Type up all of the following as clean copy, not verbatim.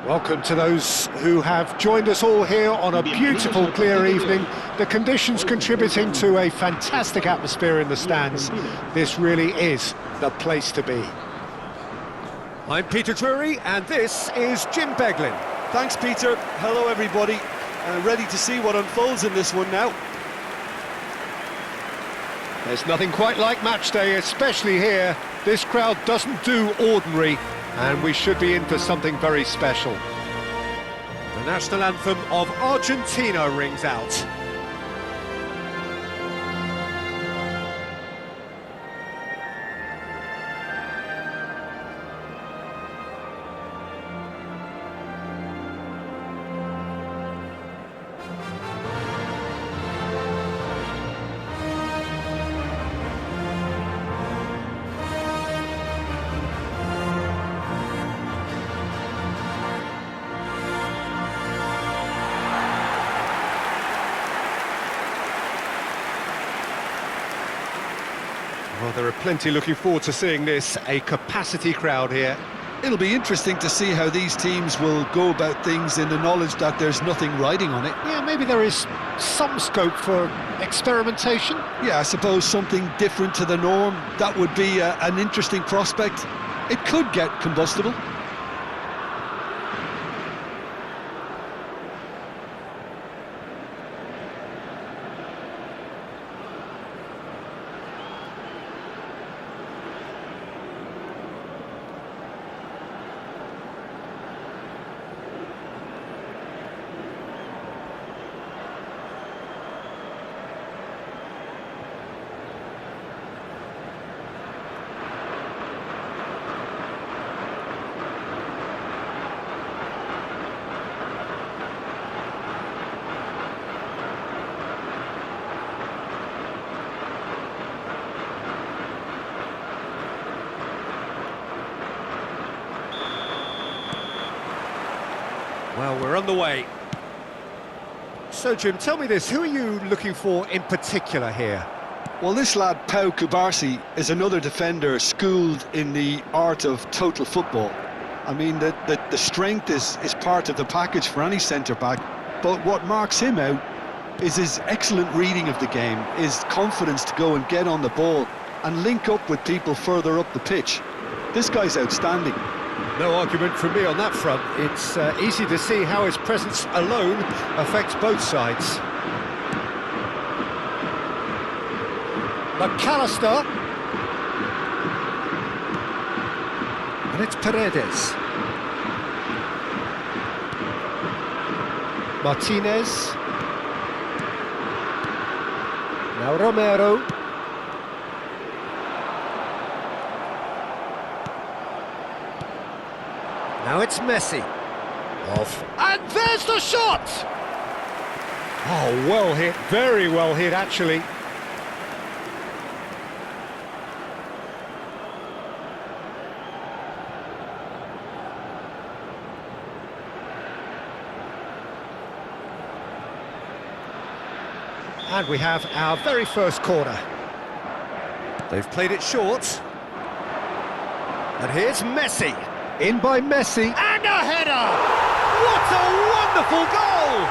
Welcome to those who have joined us all here on a beautiful, clear evening. The conditions contributing to a fantastic atmosphere in the stands. This really is the place to be. I'm Peter Drury, and this is Jim Beglin. Thanks, Peter. Hello, everybody. Ready to see what unfolds in this one now. There's nothing quite like match day, especially here. This crowd doesn't do ordinary, and we should be in for something very special. The national anthem of Argentina rings out. Well, there are plenty looking forward to seeing this, a capacity crowd here. It'll be interesting to see how these teams will go about things in the knowledge that there's nothing riding on it. Yeah, maybe there is some scope for experimentation. Yeah, I suppose something different to the norm. That would be an interesting prospect. It could get combustible. Well, we're on the way. So, Jim, tell me this, who are you looking for in particular here? Well, this lad, Pau Cubarsí, is another defender schooled in the art of total football. I mean, the strength is part of the package for any centre-back, but what marks him out is his excellent reading of the game, his confidence to go and get on the ball and link up with people further up the pitch. This guy's outstanding. No argument from me on that front. It's easy to see how his presence alone affects both sides. McAllister. And it's Paredes. Martinez. Now Romero. Now it's Messi. Off. And there's the shot! Oh, well hit. Very well hit, actually. And we have our very first corner. They've played it short. And here's Messi. In by Messi. And a header! What a wonderful goal!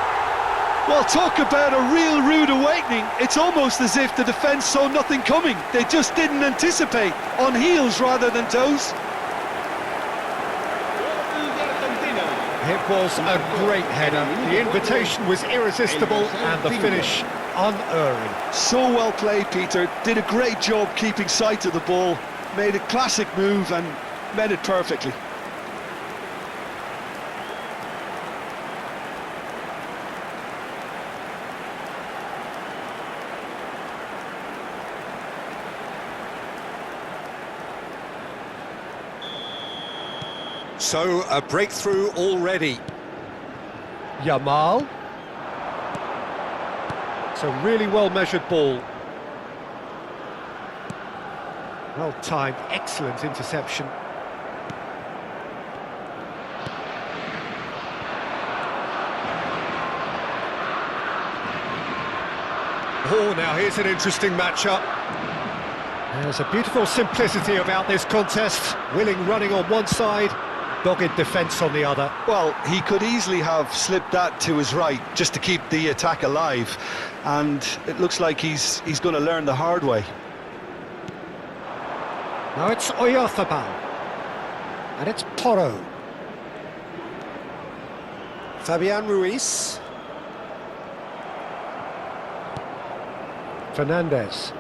Well, talk about a real rude awakening. It's almost as if the defence saw nothing coming. They just didn't anticipate. On heels rather than toes. It was a great header. The invitation was irresistible and the finish unerring. So well played, Peter. Did a great job keeping sight of the ball. Made a classic move and met it perfectly. So, a breakthrough already. Yamal. It's a really well-measured ball. Well-timed, excellent interception. Oh, now here's an interesting matchup. There's a beautiful simplicity about this contest. Willing running on one side, Dogged defence on the other. Well, he could easily have slipped that to his right just to keep the attack alive, and it looks like he's going to learn the hard way. Now it's Oyarzabal. And it's Porro. Fabian Ruiz. Fernandez.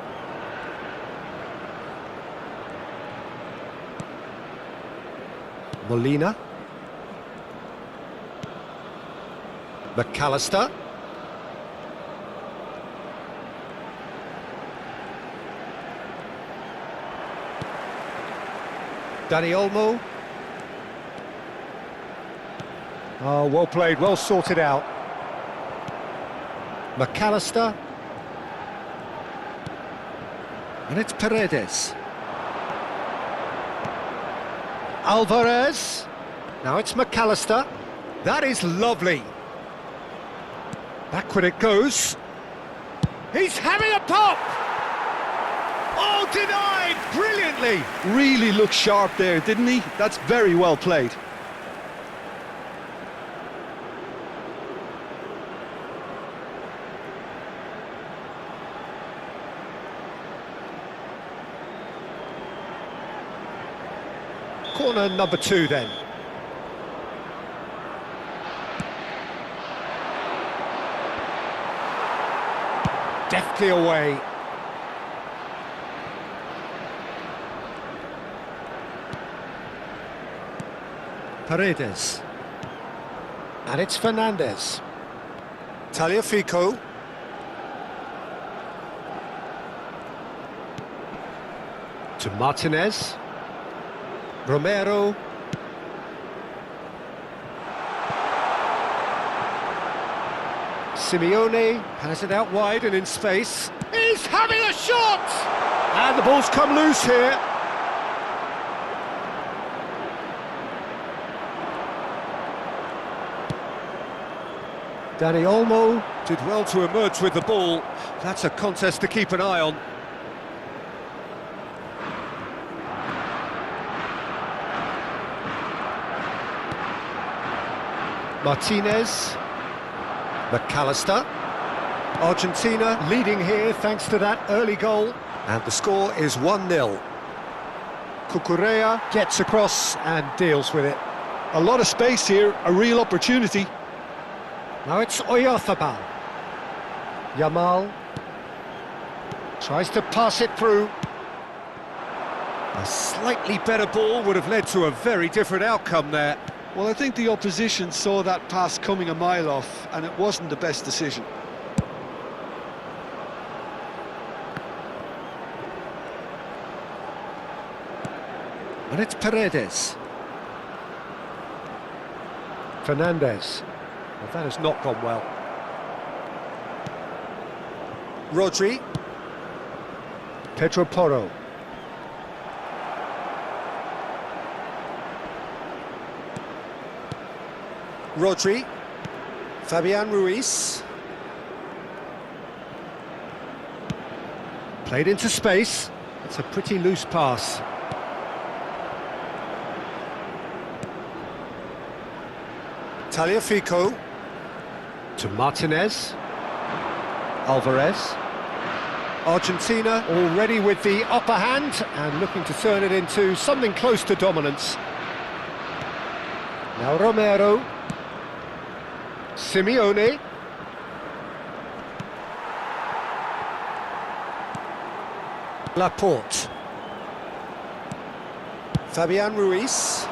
Molina. McAllister. Dani Olmo. Oh, well played, well sorted out. McAllister. And it's Paredes. Alvarez. Now it's McAllister. That is lovely. Backward it goes. He's having a pop! Oh, denied! Brilliantly! Really looked sharp there, didn't he? That's very well played. Corner number 2 then. Deftly away. Paredes. And it's Fernandez. Tagliafico. To Martinez. Romero. Simeone has it out wide and in space. He's having a shot! And the ball's come loose here. Dani Olmo did well to emerge with the ball. That's a contest to keep an eye on. Martinez. McAllister. Argentina leading here thanks to that early goal. And the score is 1-0. Cucurella gets across and deals with it. A lot of space here, a real opportunity. Now it's Oyarzabal. Yamal tries to pass it through. A slightly better ball would have led to a very different outcome there. Well, I think the opposition saw that pass coming a mile off, and it wasn't the best decision. And it's Paredes. Fernandez. Well, that has not gone well. Rodri. Pedro Porro. Rodri. Fabian Ruiz. Played into space. It's a pretty loose pass. Tagliafico. To Martinez. Alvarez. Argentina already with the upper hand and looking to turn it into something close to dominance. Now Romero. Simeone. Laporte. Fabian Ruiz.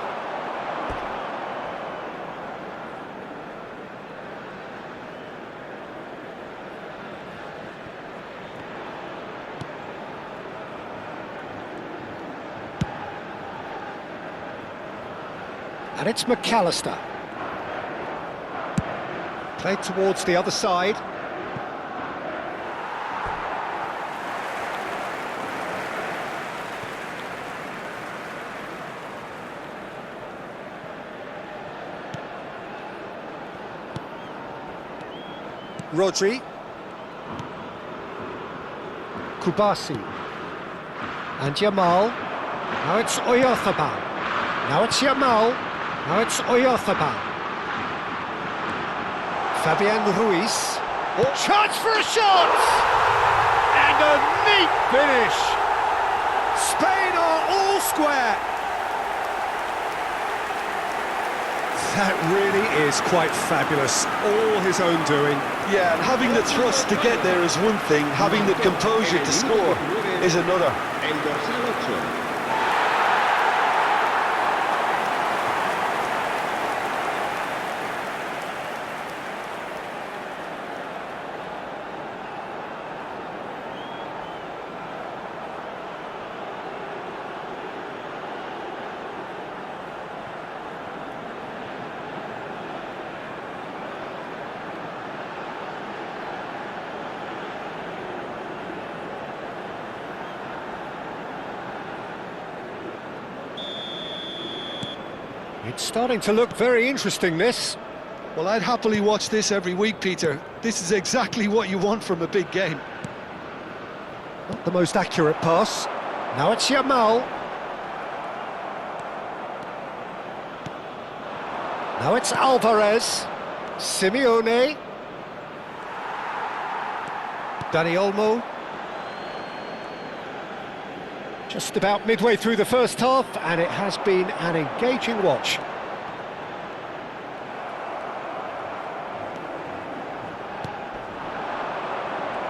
And it's McAllister. Played towards the other side. Rodri. Kubasi. And Yamal. Now it's Oyarzabal. Now it's Yamal. Now it's Oyarzabal. Fabian Ruiz. Oh. Chance for a shot! And a neat finish! Spain are all square! That really is quite fabulous, all his own doing. Yeah, and having the thrust to get there is one thing, having the composure to score is another. It's starting to look very interesting, this. Well, I'd happily watch this every week, Peter. This is exactly what you want from a big game. Not the most accurate pass. Now it's Yamal. Now it's Alvarez. Simeone. Dani Olmo. Just about midway through the first half, and it has been an engaging watch.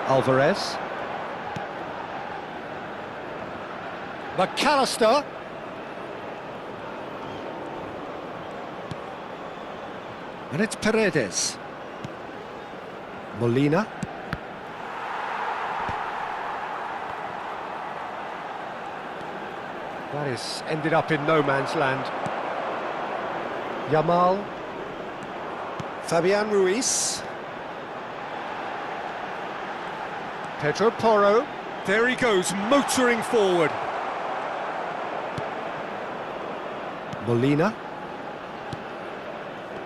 Alvarez. McAllister. And it's Paredes. Molina. That is ended up in no man's land. Yamal. Fabian Ruiz. Pedro Porro. There he goes, motoring forward. Molina.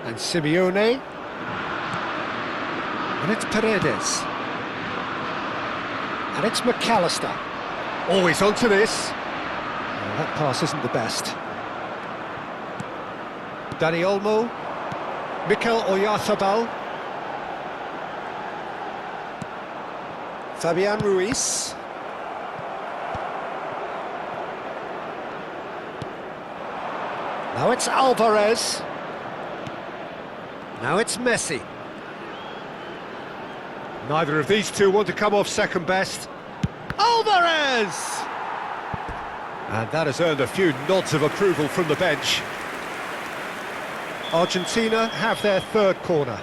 And Simeone. And it's Paredes. And it's McAllister. Always onto this. That pass isn't the best. Dani Olmo. Mikel Oyarzabal. Fabian Ruiz. Now it's Alvarez. Now it's Messi. Neither of these two want to come off second best. Alvarez! And that has earned a few nods of approval from the bench. Argentina have their third corner.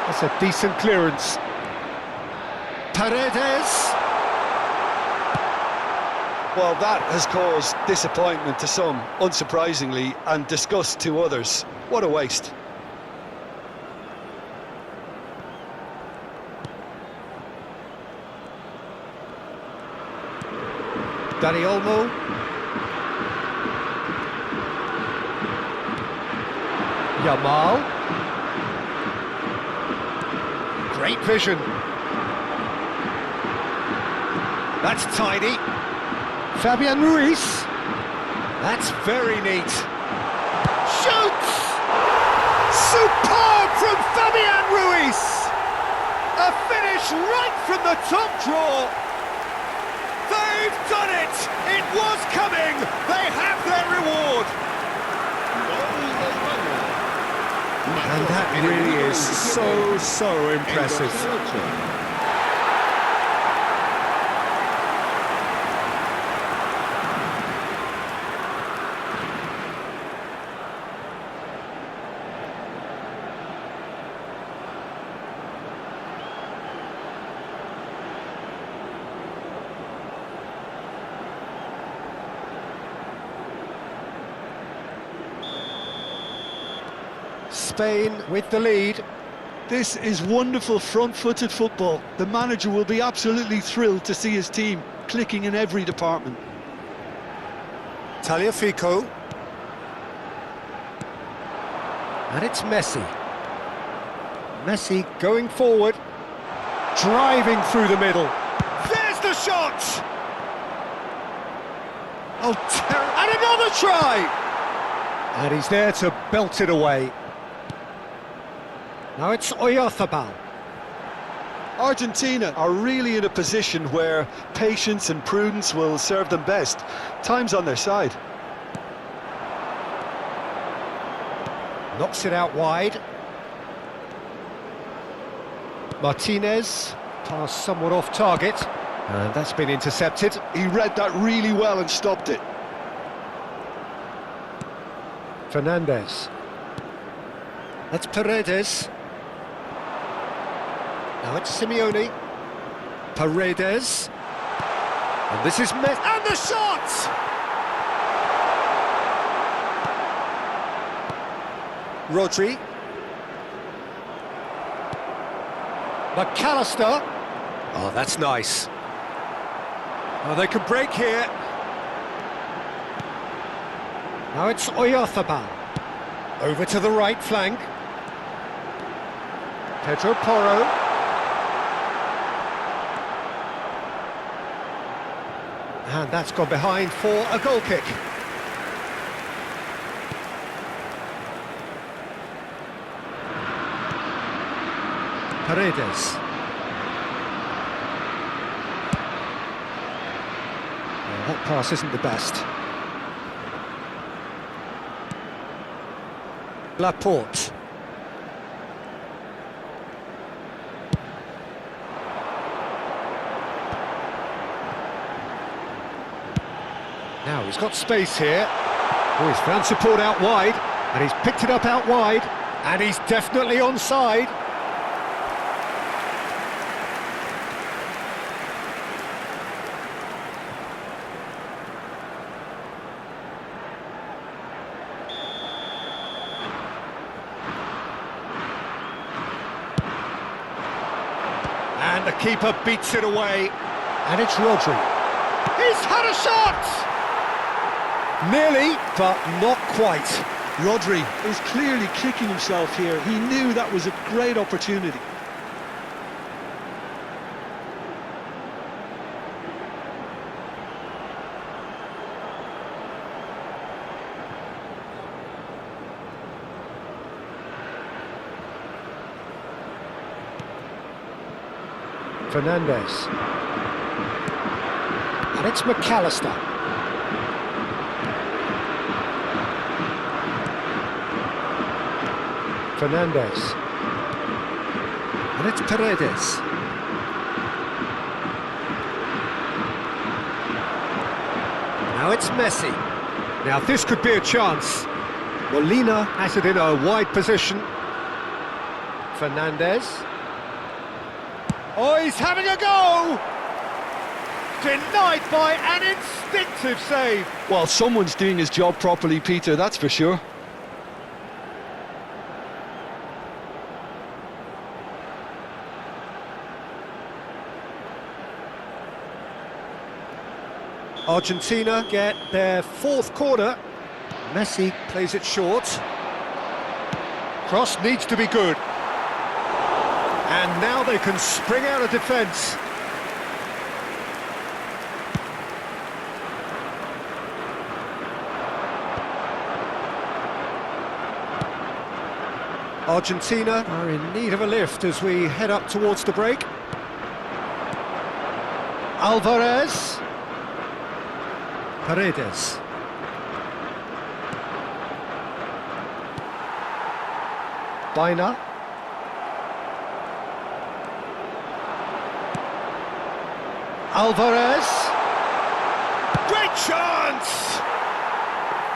That's a decent clearance. Paredes. Well, that has caused disappointment to some, unsurprisingly, and disgust to others. What a waste. Dani Olmo. Yamal. Great vision. That's tidy. Fabian Ruiz. That's very neat. Shoots! Superb from Fabian Ruiz! A finish right from the top draw. They've done it! It was coming! They have their reward! And that really is so impressive. Spain with the lead. This is wonderful front-footed football. The manager will be absolutely thrilled to see his team clicking in every department. Tagliafico. And it's Messi. Messi going forward. Driving through the middle. There's the shot! Oh, and another try! And he's there to belt it away. Now it's Oyarzabal. Argentina are really in a position where patience and prudence will serve them best. Time's on their side. Knocks it out wide. Martinez, pass somewhat off target, and that's been intercepted. He read that really well and stopped it. Fernandez. That's Paredes. Now it's Simeone. Paredes. And this is Messi. And the shot! Rodri. McAllister. Oh, that's nice. Oh, they could break here. Now it's Oyarzabal. Over to the right flank. Pedro Porro. And that's gone behind for a goal kick. Paredes. That pass isn't the best. Laporte. Now he's got space here. Oh, he's found support out wide, and he's picked it up out wide, and he's definitely onside. And the keeper beats it away. And it's Rodri. He's had a shot! Nearly, but not quite. Rodri is clearly kicking himself here. He knew that was a great opportunity. Fernandez. And it's McAllister. Fernandez. And it's Paredes. Now it's Messi. Now this could be a chance. Molina has it in a wide position. Fernandez. Oh, he's having a go! Denied by an instinctive save. Well, someone's doing his job properly, Peter, that's for sure. Argentina get their fourth corner. Messi plays it short. Cross needs to be good. And now they can spring out of defence. Argentina are in need of a lift as we head up towards the break. Alvarez. Paredes. Baina. Alvarez. Great chance!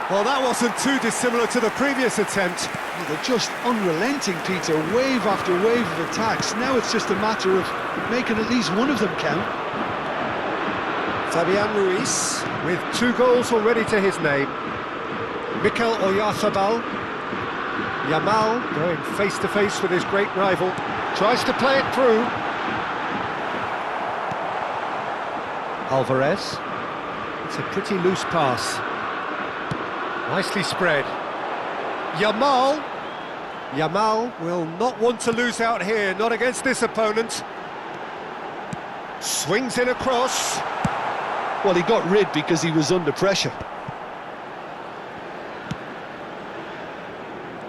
Well, that wasn't too dissimilar to the previous attempt. Well, they're just unrelenting, Peter. Wave after wave of attacks. Now it's just a matter of making at least one of them count. Fabian Ruiz with 2 goals already to his name. Mikel Oyarzabal. Yamal going face-to-face with his great rival. Tries to play it through. Alvarez. It's a pretty loose pass. Nicely spread. Yamal. Yamal will not want to lose out here, not against this opponent. Swings in across. Well, he got rid because he was under pressure.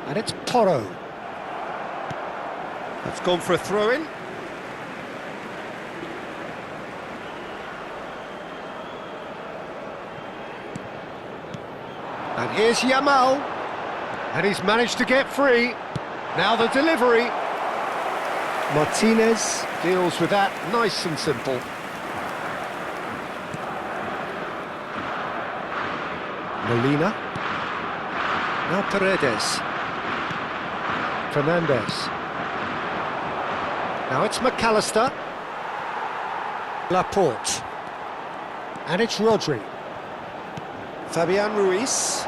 And it's Porro. That's gone for a throw-in. And here's Yamal. And he's managed to get free. Now the delivery. Martinez deals with that nice and simple. Molina. Now Paredes. Fernandez. Now it's McAllister. Laporte. And it's Rodri. Fabian Ruiz.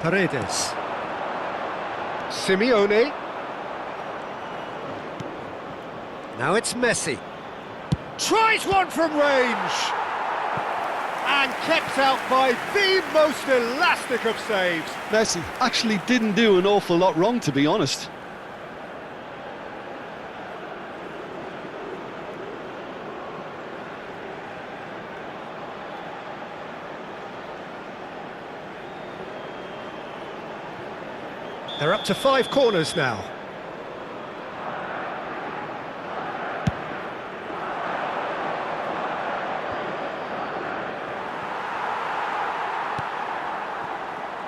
Paredes. Simeone. Now it's Messi. Tries one from range! And kept out by the most elastic of saves. Messi actually didn't do an awful lot wrong, to be honest. They're up to 5 corners now.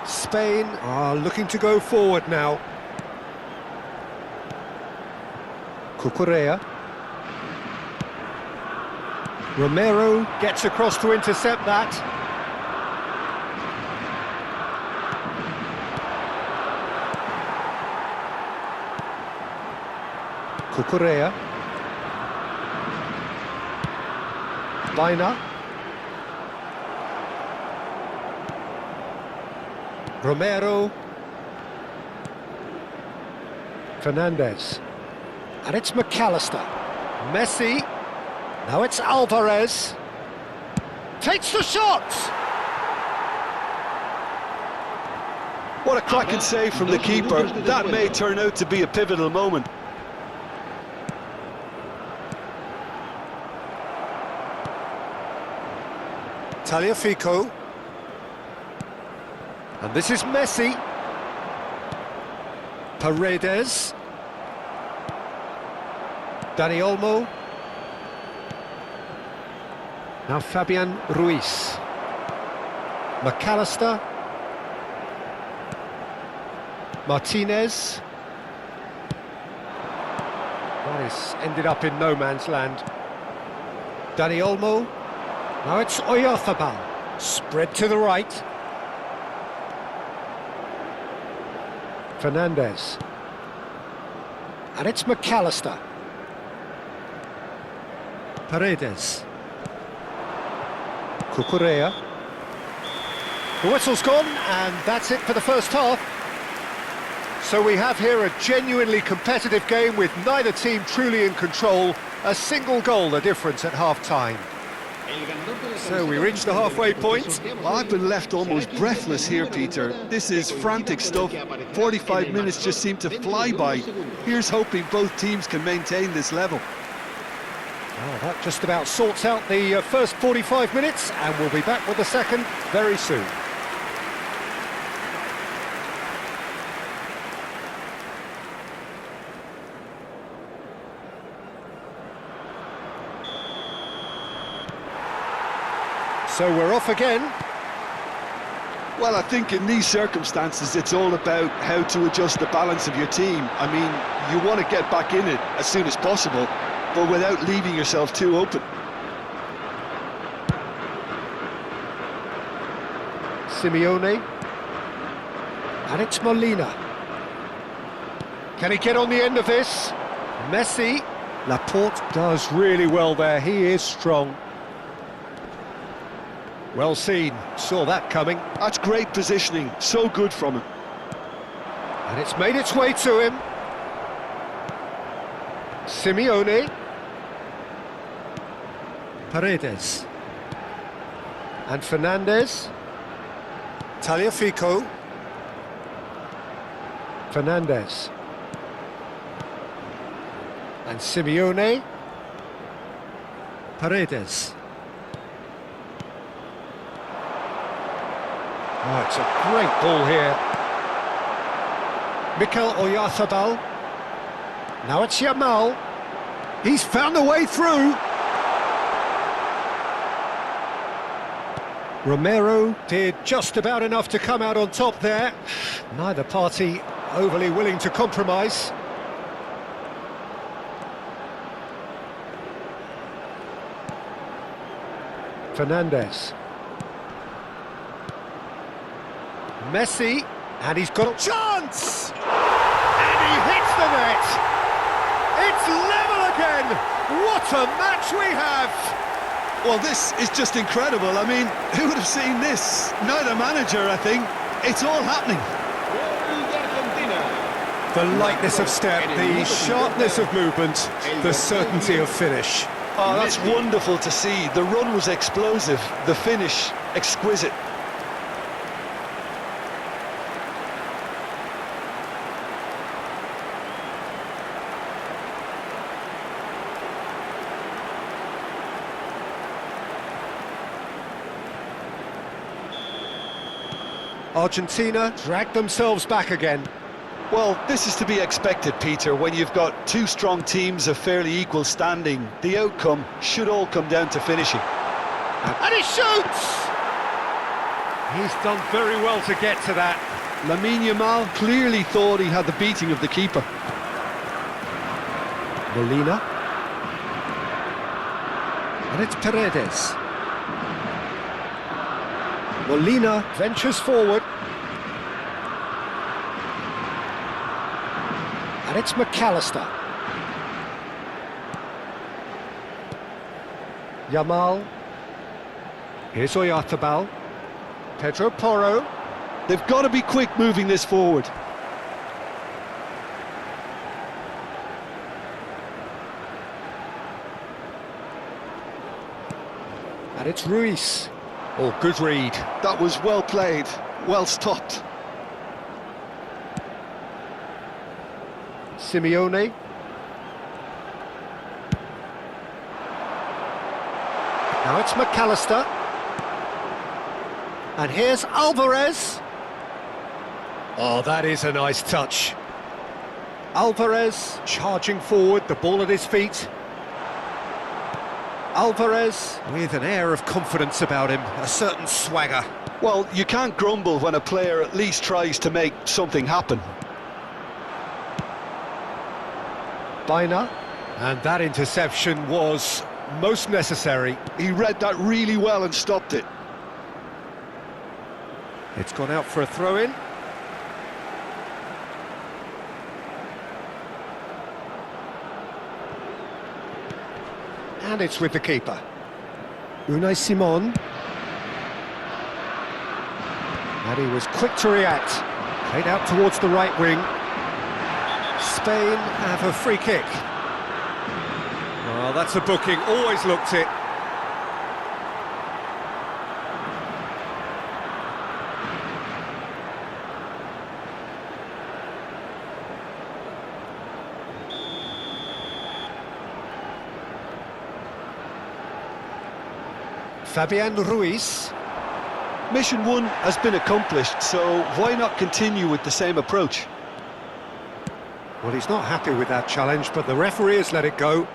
Spain are looking to go forward now. Cucurella. Romero gets across to intercept that. Cucurella. Baina. Romero. Fernandez. And it's McAllister. Messi. Now it's Alvarez. Takes the shot! What a cracking save from the keeper. That may turn out to be a pivotal moment. Tagliafico. And this is Messi. Paredes. Dani Olmo. Now Fabian Ruiz. McAllister. Martinez. That is ended up in no man's land. Dani Olmo. Now it's Oyarzabal. Spread to the right. Fernandez. And it's McAllister. Paredes. Cucurella. The whistle's gone, and that's it for the first half. So we have here a genuinely competitive game with neither team truly in control. A single goal the difference at half-time. So we reach the halfway point. I've been left almost breathless here, Peter. This is frantic stuff. 45 minutes just seem to fly by. Here's hoping both teams can maintain this level. Well, that just about sorts out the first 45 minutes, and we'll be back with the second very soon. So we're off again. Well, I think in these circumstances, it's all about how to adjust the balance of your team. I mean, you want to get back in it as soon as possible, but without leaving yourself too open. Simeone. And it's Molina. Can he get on the end of this? Messi. Laporte does really well there. He is strong. Well seen. Saw that coming. That's great positioning. So good from him. And it's made its way to him. Simeone. Paredes. And Fernandez. Tagliafico. Fernandez. And Simeone. Paredes. Oh, it's a great ball here. Mikel Oyarzabal. Now it's Yamal. He's found a way through. Romero did just about enough to come out on top there. Neither party overly willing to compromise. Fernandes. Messi, and he's got a chance! And he hits the net! It's level again! What a match we have! Well, this is just incredible. I mean, who would have seen this? Neither manager, I think. It's all happening. The lightness of step, the sharpness of movement, the certainty of finish. Oh, that's wonderful to see. The run was explosive, the finish exquisite. Argentina dragged themselves back again. Well, this is to be expected, Peter. When you've got two strong teams of fairly equal standing, the outcome should all come down to finishing. And he shoots! He's done very well to get to that. Lamine Yamal clearly thought he had the beating of the keeper. Molina. And it's Paredes. Molina ventures forward. And it's McAllister. Yamal. Here's Oyarzabal. Pedro Porro. They've got to be quick moving this forward. And it's Ruiz. Oh, good read. That was well played, well stopped. Simeone. Now it's McAllister. And here's Alvarez. Oh, that is a nice touch. Alvarez charging forward, the ball at his feet. Alvarez with an air of confidence about him, a certain swagger. Well, you can't grumble when a player at least tries to make something happen. Baina, and that interception was most necessary. He read that really well and stopped it. It's gone out for a throw-in. And it's with the keeper. Unai Simon. And he was quick to react. Played out towards the right wing. Spain have a free kick. Well, that's a booking, always looked it. Fabian Ruiz. Mission 1 has been accomplished, so why not continue with the same approach? Well, he's not happy with that challenge, but the referee has let it go.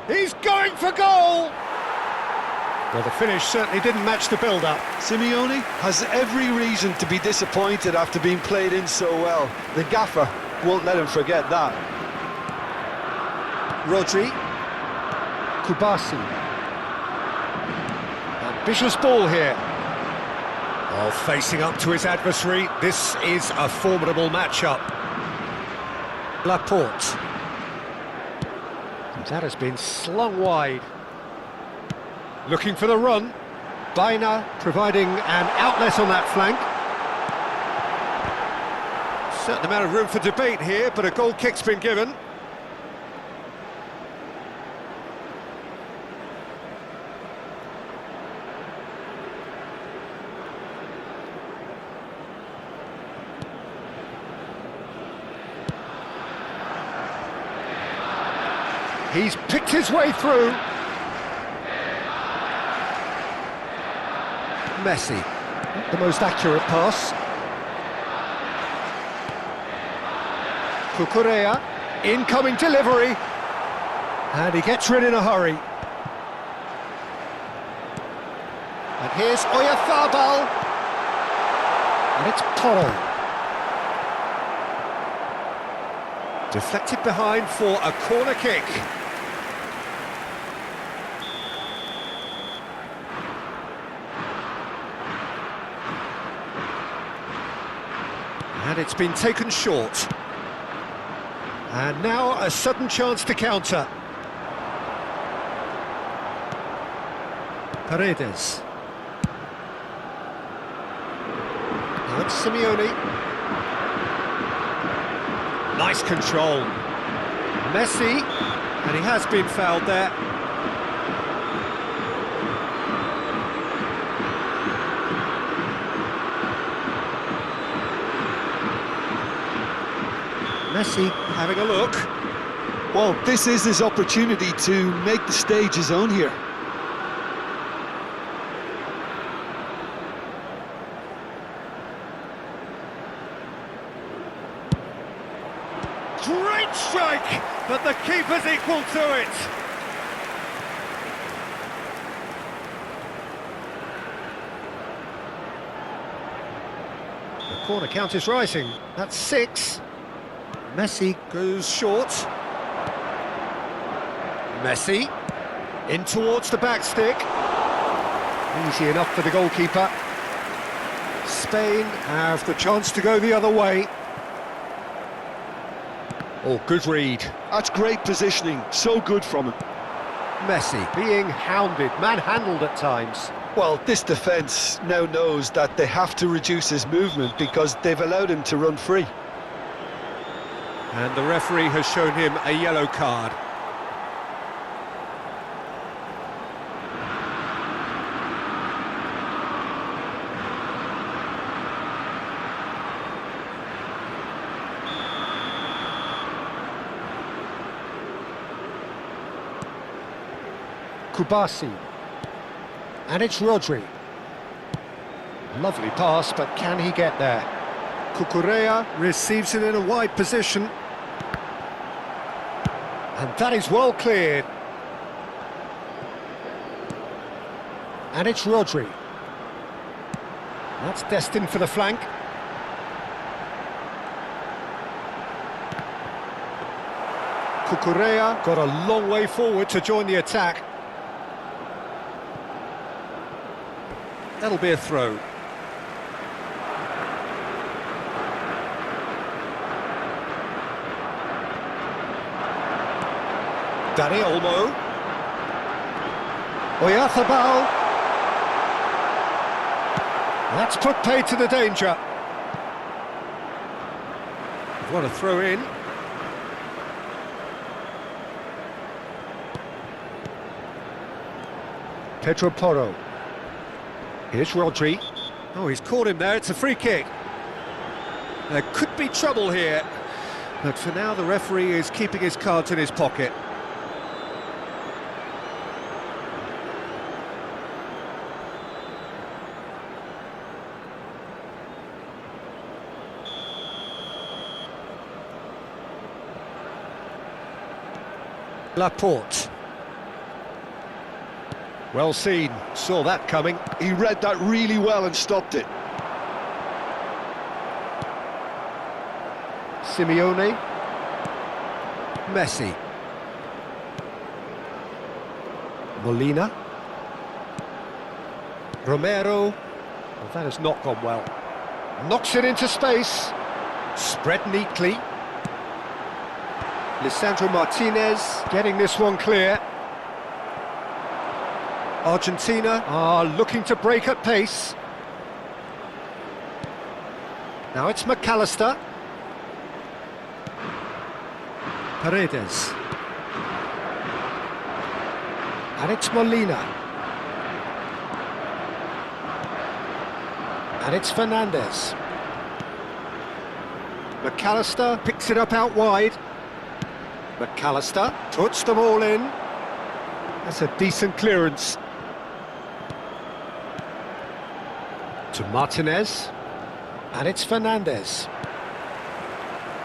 He's going for goal! Well, the finish certainly didn't match the build-up. Simeone has every reason to be disappointed after being played in so well. The gaffer won't let him forget that. Rodri. Kubasi. Ambitious ball here. Oh, facing up to his adversary, this is a formidable matchup. Laporte. That has been slung wide. Looking for the run. Baina providing an outlet on that flank. Certain amount of room for debate here, but a goal kick's been given. He's picked his way through. Messi. Not the most accurate pass. Cucurella, incoming delivery. And he gets rid in a hurry. And here's Oyarzabal. And it's Toro. Deflected behind for a corner kick. And it's been taken short. And now a sudden chance to counter. Paredes. Now it's Simeone. Nice control. Messi, and he has been fouled there. Messi having a look. Well, this is his opportunity to make the stage his own here. Great strike, but the keeper's equal to it. The corner count is rising. That's 6. Messi goes short. Messi in towards the back stick. Easy enough for the goalkeeper. Spain have the chance to go the other way. Oh, good read. That's great positioning, so good from him. Messi being hounded, manhandled at times. Well, this defence now knows that they have to reduce his movement because they've allowed him to run free. And the referee has shown him a yellow card. Kubasi. And it's Rodri. Lovely pass, but can he get there? Cucurella receives it in a wide position. And that is well cleared. And it's Rodri. That's destined for the flank. Cucurella got a long way forward to join the attack. That'll be a throw. Dani Olmo. Oyarzabal. That's put paid to the danger. What a throw in. Pedro Porro. Here's Rodri. Oh, he's caught him there, it's a free kick. There could be trouble here, but for now the referee is keeping his cards in his pocket. Laporte. Well seen, saw that coming. He read that really well and stopped it. Simeone. Messi. Molina. Romero. Well, that has not gone well. Knocks it into space. Spread neatly. Lisandro Martinez getting this one clear. Argentina are looking to break at pace. Now it's McAllister. Paredes. And it's Molina. And it's Fernandez. McAllister picks it up out wide. McAllister puts them all in. That's a decent clearance. To Martinez. And it's Fernandez.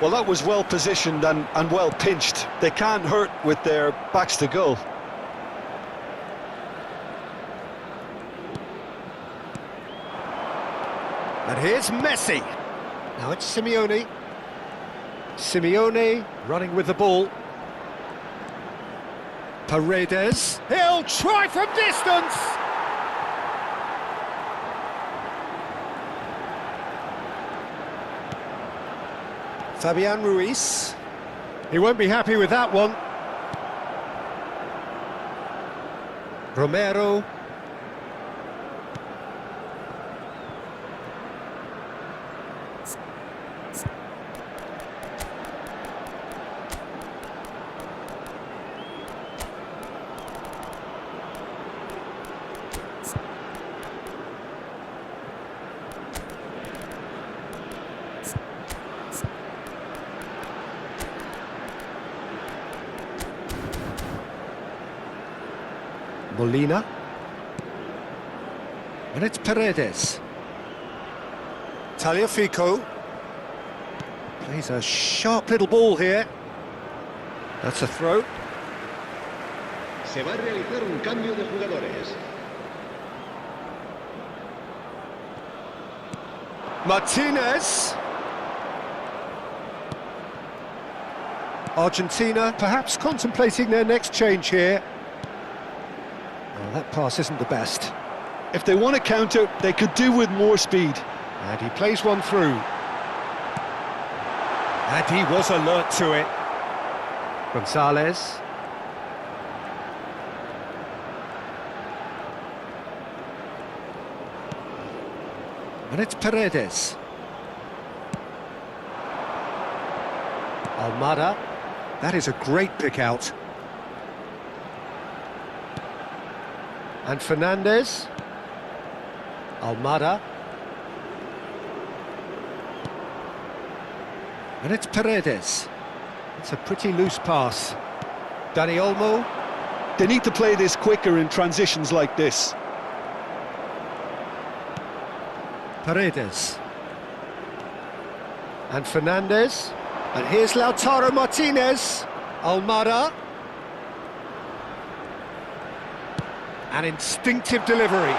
Well, that was well positioned and well pinched. They can't hurt with their backs to goal. And here's Messi. Now it's Simeone. Simeone running with the ball. Paredes. He'll try from distance. Fabian Ruiz. He won't be happy with that one. Romero. Molina. And it's Paredes. Tagliafico. Plays a sharp little ball here. That's a throw. Se va a realizar un cambio de jugadores. Martinez. Argentina perhaps contemplating their next change here. Well, that pass isn't the best. If they want to counter, they could do with more speed. And he plays one through. And he was alert to it. Gonzalez. And it's Paredes. Almada. That is a great pick out. And Fernandez. Almada. And it's Paredes. It's a pretty loose pass. Dani Olmo. They need to play this quicker in transitions like this. Paredes. And Fernandez. And here's Lautaro Martinez. Almada. An instinctive delivery.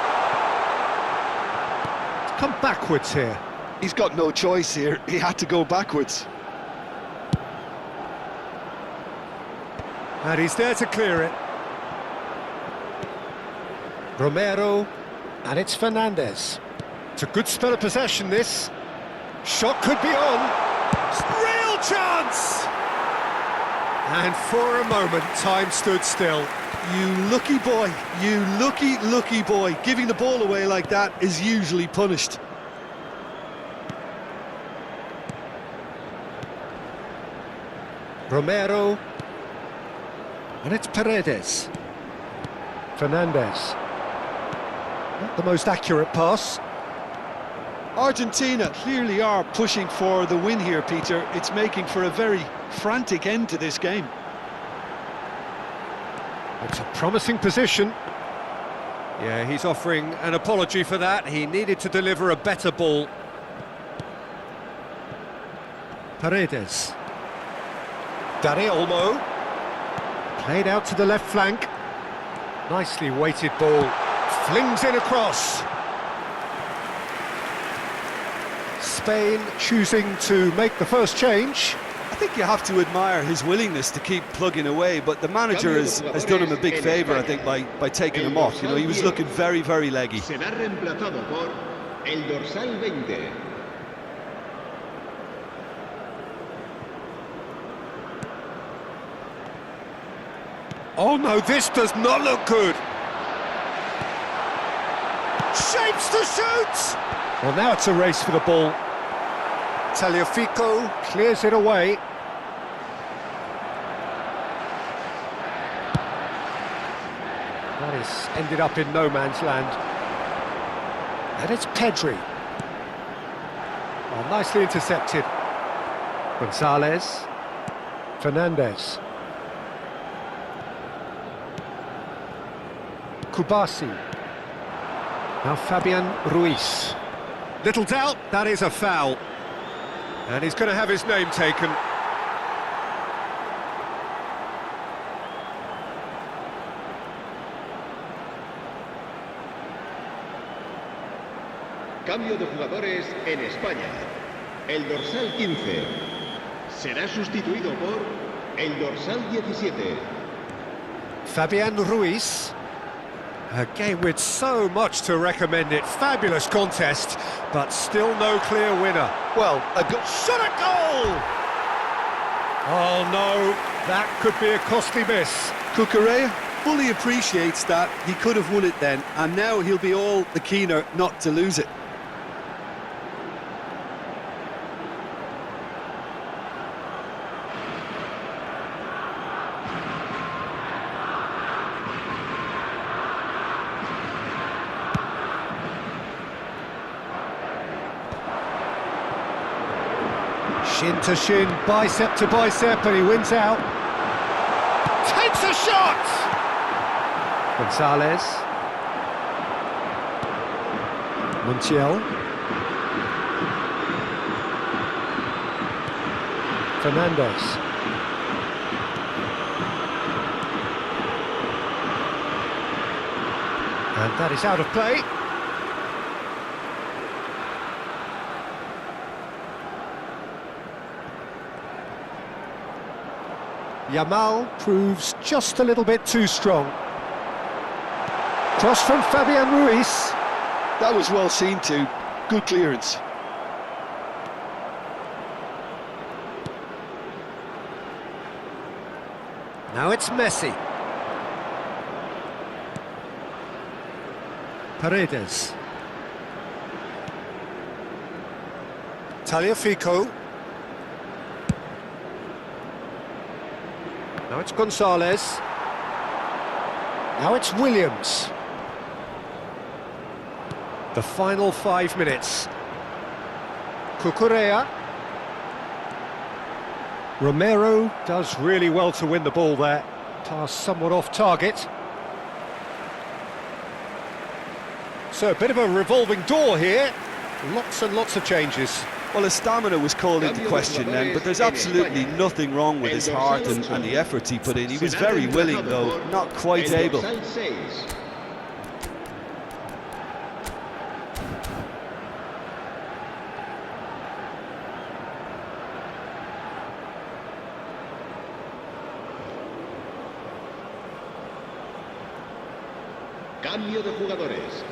It's come backwards here. He's got no choice here. He had to go backwards. And he's there to clear it. Romero. And it's Fernandez. It's a good spell of possession, this. Shot could be on. Real chance! And for a moment, time stood still. You lucky boy, you lucky boy. Giving the ball away like that is usually punished. Romero. And it's Paredes. Fernandez. Not the most accurate pass. Argentina clearly are pushing for the win here, Peter. It's making for a very frantic end to this game. It's a promising position. Yeah, he's offering an apology for that. He needed to deliver a better ball. Paredes. Dani Olmo. Played out to the left flank. Nicely weighted ball. Flings in across. Spain choosing to make the first change. I think you have to admire his willingness to keep plugging away, but the manager has done him a big favour, I think, by taking him off. You know, he was looking very, very leggy. Será reemplazado por el dorsal 20. Oh no, this does not look good. Shapes to shoot! Well, now it's a race for the ball. Tagliafico clears it away. That is ended up in no man's land. And it's Pedri. Oh, nicely intercepted. Gonzalez. Fernandez. Kubasi. Now Fabian Ruiz. Little doubt, that is a foul. And he's going to have his name taken. Cambio de jugadores en España. El dorsal 15 será sustituido por el dorsal 17. Fabian Ruiz. A game with so much to recommend it. Fabulous contest, but still no clear winner. Well, a good shot at goal! Oh no, that could be a costly miss. Cucurella fully appreciates that he could have won it then, and now he'll be all the keener not to lose it. Shin to shin, bicep to bicep, and he wins out. Takes a shot! Gonzalez. Montiel. Fernandez. And that is out of play. Yamal proves just a little bit too strong. Cross from Fabian Ruiz. That was well seen too. Good clearance. Now it's Messi. Paredes. Tagliafico. Now it's Gonzalez. Now it's Williams. The final 5 minutes. Cucurella. Romero does really well to win the ball there. Pass somewhat off target. So a bit of a revolving door here. Lots and lots of changes. Well, his stamina was called into question then, but there's absolutely nothing wrong with his heart and the efforts he put in. He was very willing, though not quite able. Cambio de jugadores.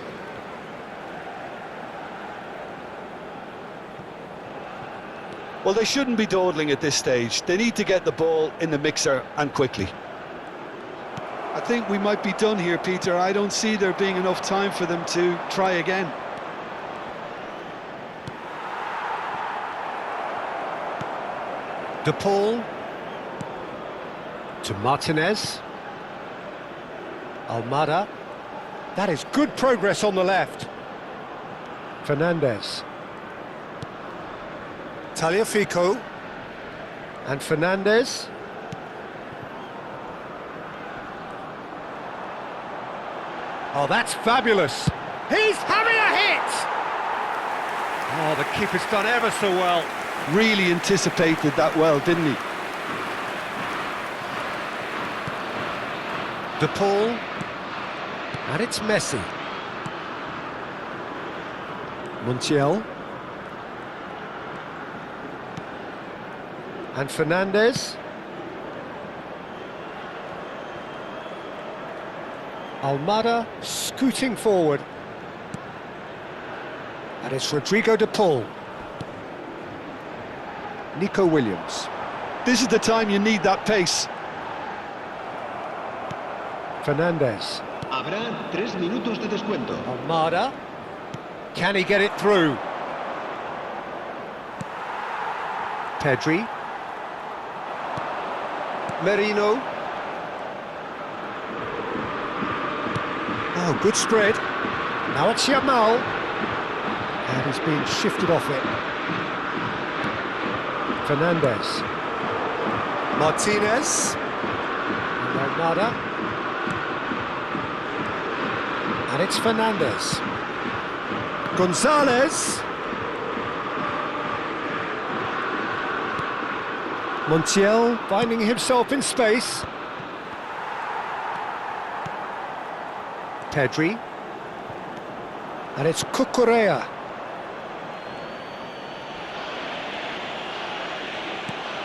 Well, they shouldn't be dawdling at this stage. They need to get the ball in the mixer and quickly. I think we might be done here, Peter. I don't see there being enough time for them to try again. De Paul. To Martinez. Almada. That is good progress on the left. Fernandez. Tagliafico. And Fernandez. Oh, that's fabulous. He's having a hit! Oh, the keeper's done ever so well. Really anticipated that well, didn't he? De Paul. And it's Messi. Montiel. And Fernandez. Almada scooting forward. And it's Rodrigo De Paul. Nico Williams. This is the time you need that pace. Fernandez. Habrá 3 minutos de descuento. Almada. Can he get it through? Pedri. Merino. Oh, good spread. Now it's Yamal. And he's being shifted off it. Fernandez. Martinez. And Almada. And it's Fernandez. Gonzalez. Montiel finding himself in space. Pedri. And it's Cucurella.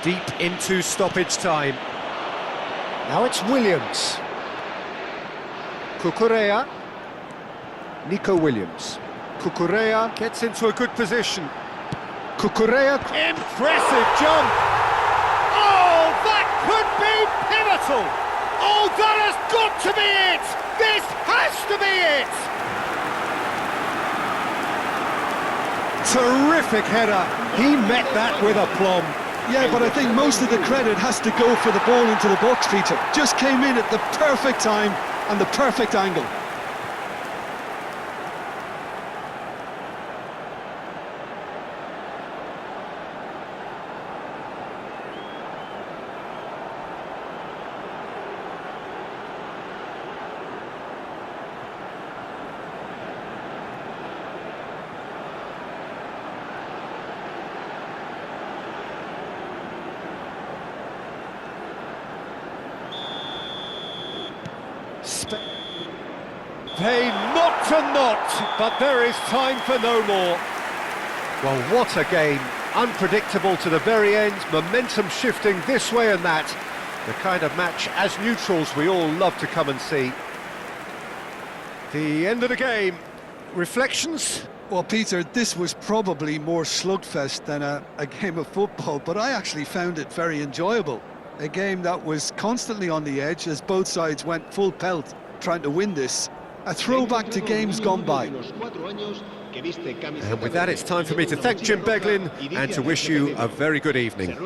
Deep into stoppage time. Now it's Williams. Cucurella. Nico Williams. Cucurella gets into a good position. Cucurella. Impressive jump! Oh, that could be pivotal! Oh, that has got to be it! This has to be it! Terrific header. He met that with aplomb. Yeah, but I think most of the credit has to go for the ball into the box, Peter. Just came in at the perfect time and the perfect angle. They knocked and knocked, but there is time for no more. Well, what a game. Unpredictable to the very end, momentum shifting this way and that. The kind of match, as neutrals, we all love to come and see. The end of the game. Reflections? Well, Peter, this was probably more slugfest than a game of football, but I actually found it very enjoyable. A game that was constantly on the edge as both sides went full pelt trying to win this. A throwback to games gone by. And with that, it's time for me to thank Jim Beglin and to wish you a very good evening.